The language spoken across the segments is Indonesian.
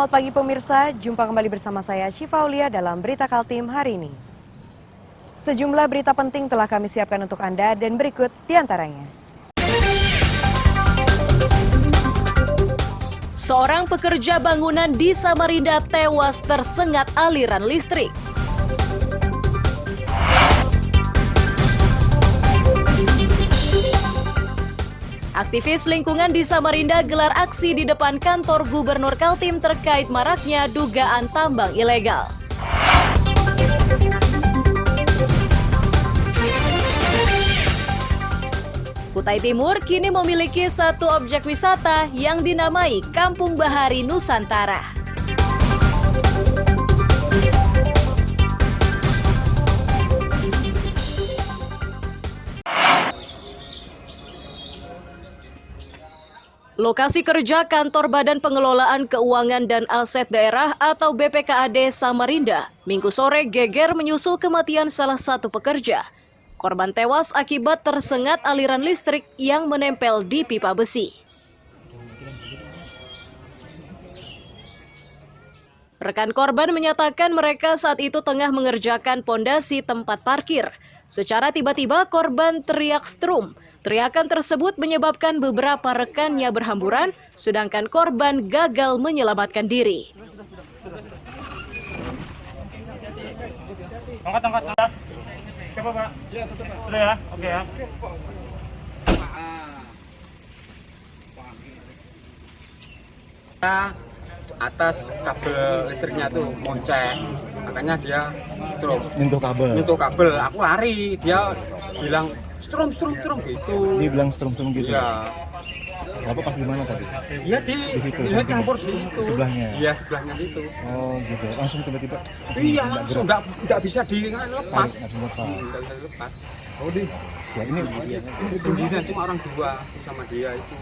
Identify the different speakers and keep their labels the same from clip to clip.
Speaker 1: Selamat pagi pemirsa, jumpa kembali bersama saya Syifa Aulia dalam Berita Kaltim hari ini. Sejumlah berita penting telah kami siapkan untuk Anda dan berikut diantaranya.
Speaker 2: Seorang pekerja bangunan di Samarinda tewas tersengat aliran listrik. Aktivis lingkungan di Samarinda gelar aksi di depan kantor Gubernur Kaltim terkait maraknya dugaan tambang ilegal. Kutai Timur kini memiliki satu objek wisata yang dinamai Kampung Bahari Nusantara. Lokasi kerja kantor Badan Pengelolaan Keuangan dan Aset Daerah atau BPKAD Samarinda, Minggu sore geger menyusul kematian salah satu pekerja. Korban tewas akibat tersengat aliran listrik yang menempel di pipa besi. Rekan korban menyatakan mereka saat itu tengah mengerjakan pondasi tempat parkir. Secara tiba-tiba korban teriak strum. Teriakan tersebut menyebabkan beberapa rekannya berhamburan, sedangkan korban gagal menyelamatkan diri.
Speaker 3: Angkat. Siapa, Pak? Sudah ya? Oke ya.
Speaker 4: Atas kabel listriknya tuh monceng, makanya dia
Speaker 5: nyentuh kabel.
Speaker 4: Aku lari, dia bilang strum gitu.
Speaker 5: Dia bilang strum gitu.
Speaker 4: Iya.
Speaker 5: Apa pas di mana tadi?
Speaker 4: Iya di
Speaker 5: situ.
Speaker 4: Dia campur situ.
Speaker 5: Sebelahnya.
Speaker 4: Iya, sebelahnya situ.
Speaker 5: Oh, gitu. Langsung tiba-tiba.
Speaker 4: Iya, langsung enggak bisa dilepas.
Speaker 5: Lepas.
Speaker 4: Enggak bisa dilepas.
Speaker 5: Oh, siap ini
Speaker 4: Sendirian cuma orang dua sama dia itu.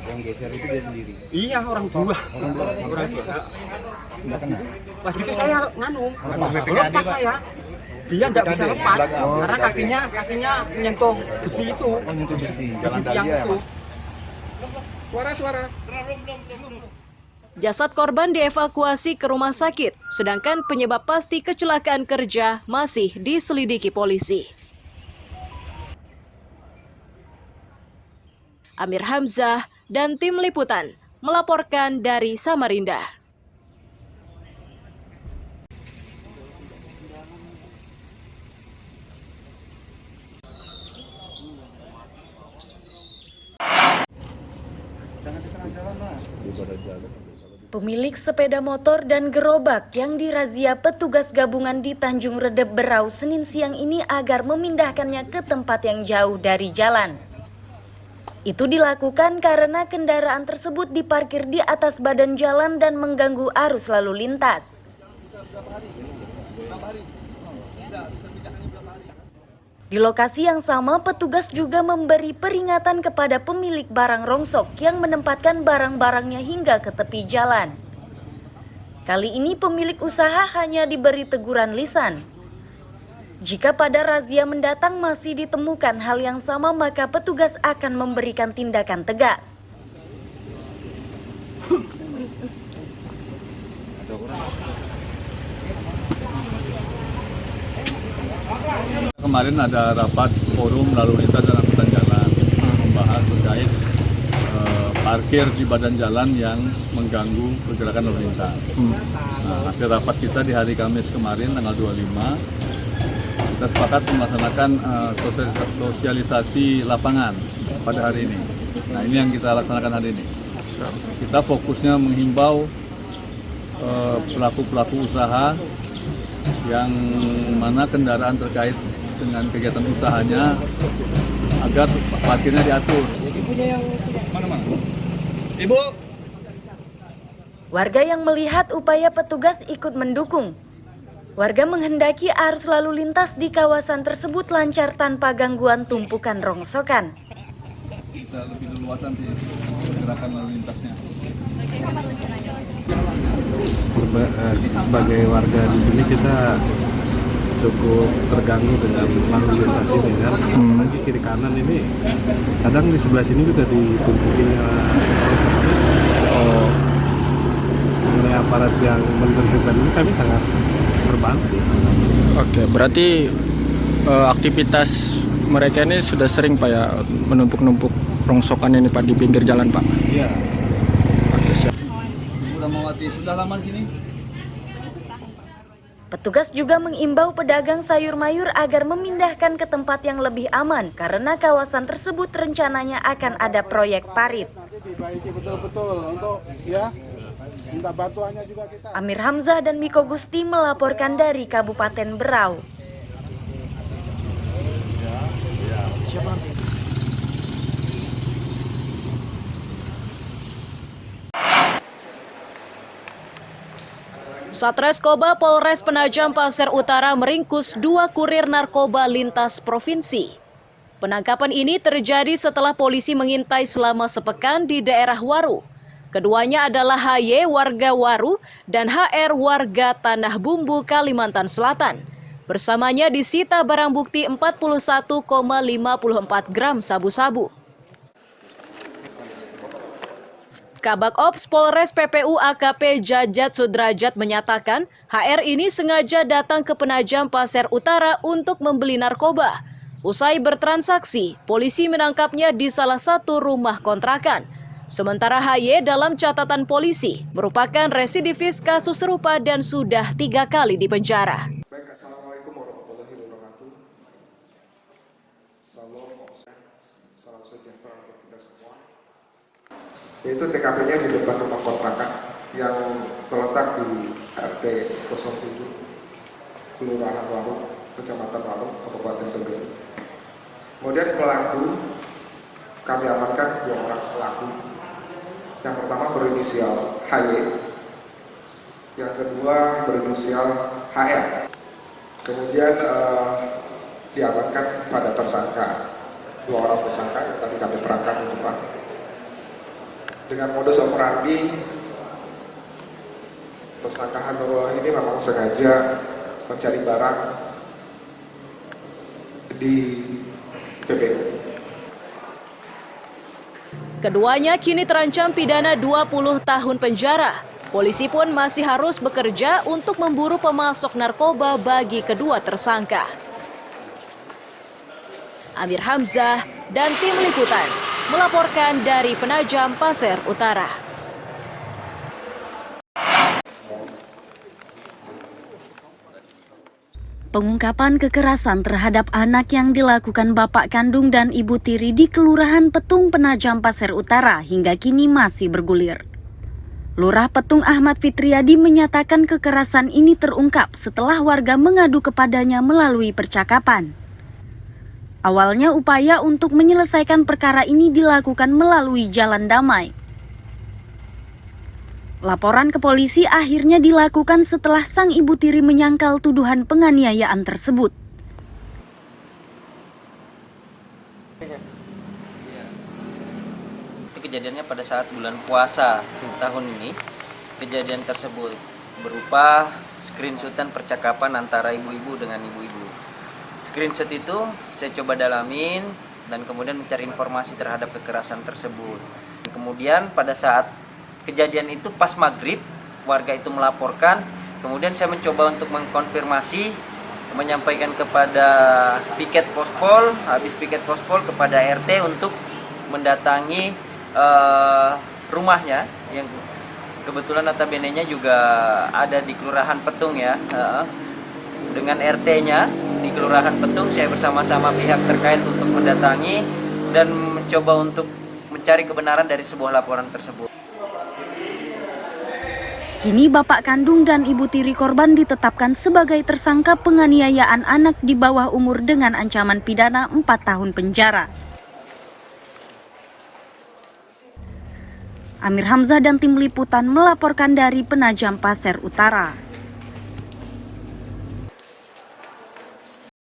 Speaker 5: yang geser itu dia sendiri.
Speaker 4: Iya, orang dua. Orang dua.
Speaker 5: Enggak kena.
Speaker 4: Pas gitu saya lepas saya. Dia nggak bisa lepas karena kakinya menyentuh besi itu.
Speaker 5: Oh, nyentuh besi.
Speaker 4: Besi tiang itu. Suara.
Speaker 2: Jasad korban dievakuasi ke rumah sakit, sedangkan penyebab pasti kecelakaan kerja masih diselidiki polisi. Amir Hamzah dan tim liputan melaporkan dari Samarinda.
Speaker 6: Pemilik sepeda motor dan gerobak yang dirazia petugas gabungan di Tanjung Redep Berau Senin siang ini agar memindahkannya ke tempat yang jauh dari jalan. Itu dilakukan karena kendaraan tersebut diparkir di atas badan jalan dan mengganggu arus lalu lintas. Di lokasi yang sama, petugas juga memberi peringatan kepada pemilik barang rongsok yang menempatkan barang-barangnya hingga ke tepi jalan. Kali ini pemilik usaha hanya diberi teguran lisan. Jika pada razia mendatang masih ditemukan hal yang sama, maka petugas akan memberikan tindakan tegas.
Speaker 7: Kemarin ada rapat forum lalu lintas dan angkutan jalan membahas terkait parkir di badan jalan yang mengganggu pergerakan lalu lintas. Nah, hasil rapat kita di hari Kamis kemarin tanggal 25, kita sepakat melaksanakan sosialisasi lapangan pada hari ini. Nah, ini yang kita laksanakan hari ini. Kita fokusnya menghimbau pelaku-pelaku usaha yang mana kendaraan terkait dengan kegiatan usahanya agar parkirnya diatur.
Speaker 3: Ibu.
Speaker 6: Warga yang melihat upaya petugas ikut mendukung. Warga menghendaki arus lalu lintas di kawasan tersebut lancar tanpa gangguan tumpukan rongsokan.
Speaker 7: Bisa lebih leluasan di pergerakan lalu lintasnya.
Speaker 8: Sebagai warga di sini kita cukup terganggu dengan lalu lintas ini kan. Apalagi kiri kanan ini kadang di sebelah sini juga ditumpukin adanya aparat yang menertibkan ini kami sangat terbantu.
Speaker 9: Oke, berarti aktivitas mereka ini sudah sering Pak ya menumpuk-numpuk rongsokan ini Pak di pinggir jalan Pak?
Speaker 8: Iya.
Speaker 9: Oke, siap.
Speaker 7: Sudah mati, sudah lama di sini.
Speaker 6: Petugas juga mengimbau pedagang sayur mayur agar memindahkan ke tempat yang lebih aman karena kawasan tersebut rencananya akan ada proyek parit.
Speaker 5: Dibaiki betul-betul untuk ya minta bantuannya juga kita.
Speaker 6: Amir Hamzah dan Miko Gusti melaporkan dari Kabupaten Berau.
Speaker 2: Satreskoba Polres Penajam Pasir Utara meringkus 2 kurir narkoba lintas provinsi. Penangkapan ini terjadi setelah polisi mengintai selama sepekan di daerah Waru. Keduanya adalah HY warga Waru dan HR warga Tanah Bumbu, Kalimantan Selatan. Bersamanya disita barang bukti 41,54 gram sabu-sabu. Kabak Ops Polres PPU AKP Jajat Sudrajat menyatakan HR ini sengaja datang ke Penajam Pasir Utara untuk membeli narkoba. Usai bertransaksi, polisi menangkapnya di salah satu rumah kontrakan. Sementara HY dalam catatan polisi merupakan residivis kasus serupa dan sudah 3 kali dipenjara.
Speaker 10: Baik, Assalamualaikum warahmatullahi wabarakatuh. Salam sejahtera untuk kita semua. Yaitu TKP-nya di depan rumah kontrakan yang terletak di RT 07 Kelurahan Waru, Kecamatan Waru, Kabupaten Tebet. Kemudian pelaku kami amankan 2 orang pelaku. Yang pertama berinisial HY, yang kedua berinisial HR. Kemudian diamankan pada tersangka 2 orang tersangka yang tadi kami terangkan untuk Pak. Dengan modus operandi tersangka Hanurullah ini memang sengaja mencari barang di PPU.
Speaker 2: Keduanya kini terancam pidana 20 tahun penjara. Polisi pun masih harus bekerja untuk memburu pemasok narkoba bagi kedua tersangka. Amir Hamzah dan tim liputan melaporkan dari Penajam Pasir Utara.
Speaker 6: Pengungkapan kekerasan terhadap anak yang dilakukan bapak kandung dan ibu tiri di Kelurahan Petung, Penajam Pasir Utara hingga kini masih bergulir. Lurah Petung Ahmad Fitriadi menyatakan kekerasan ini terungkap setelah warga mengadu kepadanya melalui percakapan. Awalnya upaya untuk menyelesaikan perkara ini dilakukan melalui jalan damai. Laporan ke polisi akhirnya dilakukan setelah sang ibu tiri menyangkal tuduhan penganiayaan tersebut.
Speaker 11: Itu kejadiannya pada saat bulan puasa tahun ini. Kejadian tersebut berupa screenshotan percakapan antara ibu-ibu dengan ibu-ibu. Screenshot itu saya coba dalamin dan kemudian mencari informasi terhadap kekerasan tersebut. Kemudian pada saat kejadian itu pas maghrib, warga itu melaporkan. Kemudian saya mencoba untuk mengkonfirmasi, menyampaikan kepada piket pospol, habis piket pospol kepada RT untuk mendatangi rumahnya yang kebetulan notabene-nya juga ada di Kelurahan Petung ya. Dengan RT-nya di Kelurahan Petung, saya bersama-sama pihak terkait untuk mendatangi dan mencoba untuk mencari kebenaran dari sebuah laporan tersebut.
Speaker 6: Kini bapak kandung dan ibu tiri korban ditetapkan sebagai tersangka penganiayaan anak di bawah umur dengan ancaman pidana 4 tahun penjara. Amir Hamzah dan tim liputan melaporkan dari Penajam Pasir Utara.